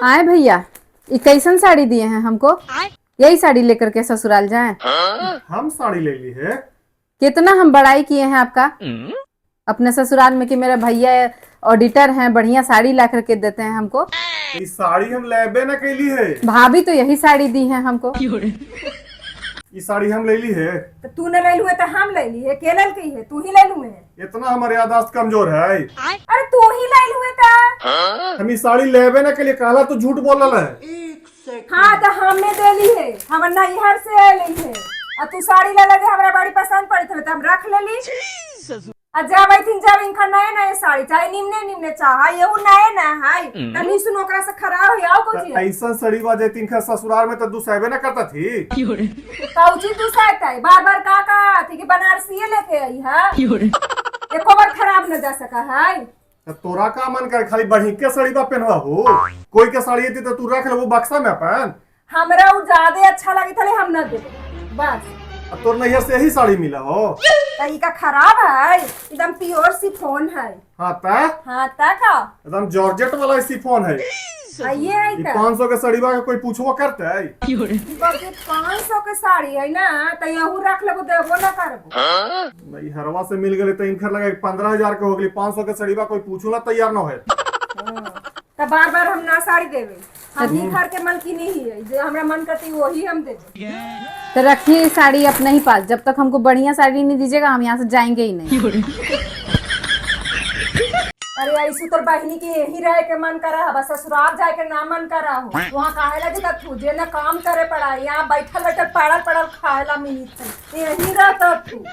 आए भैया, ये कैसन साड़ी दिए हैं हमको? यही साड़ी लेकर के ससुराल जाएं? हम साड़ी ले ली है। कितना हम बड़ाई किए हैं आपका अपने ससुराल में कि मेरा भैया ऑडिटर हैं, बढ़िया साड़ी ला करके देते हैं हमको। ये साड़ी हम लेबे न कैली है। भाभी तो यही साड़ी दी है हमको। ये साड़ी हम ले ली है। तो तू न ले लुए तो हम ले ली है, के लेल की है? तू ही ले लुए है। इतना हमारे याददाश्त कमजोर है। अरे तू ही ले लुए तो हम ये साड़ी लेबे न के लिए कहला तो झूठ बोल रहा है। हाँ तो हमने दे ली है, हम नैहर से ली है। और तू साड़ी ले लगे, हमरा बड़ी पसंद पड़ी थी तो हम रख ले ली। जब जब इनका नए नए साड़ी चाहे निम्ने निम्ने चाह ये नए नए है तनी सुन ओकरा से खराब हो आओ कुछ ऐसा साड़ी बाजे तीन खा ससुराल में तो दुसाइबे न करता थी। कौची दुसाइत है बार बार का थी कि बनारसी लेके आई है, एको बार खराब न जा सका है। तो तोरा का मन कर खाली बढ़ी के साड़ी बा पहनवा हो, कोई के साड़ी थी तो तू रख ले वो बक्सा में अपन। हमरा वो ज्यादा अच्छा लगी था हम न दे बस। तोर नैहर से यही साड़ी मिला हो तरीका खराब है, एकदम प्योर सिफोन है। हाँ ता हाँ ता का एकदम जॉर्जेट वाला सिफोन है। आइए आई ये ता 500 के साड़ी बा कोई पूछवा करता है। 500 के साड़ी है ना तो यहू रख लेबो देबो ना करबो। नहीं हरवा से मिल गए तो इनकर लगा 15,000 के हो गई। 500 के साड़ी बा कोई पूछूला तैयार न है। तो बार बार हम ना साड़ी देवे, हम ही घर के मन की नहीं है, जो हमरा मन करती वही हम देवे। तो रखिए साड़ी अपने ही पास, जब तक हमको बढ़िया साड़ी नहीं दीजिएगा हम यहाँ से जाएंगे ही नहीं। अरे ऐसी तोर बहनी के यही रहे के मन करा है, बस ससुराल जाए के ना मन करा हो। वहाँ काहे लगे था तुझे ना काम करे पड़ा, यहाँ बैठल बैठल पड़ल पड़ल खाए ला मिली थी, यही रहता तू।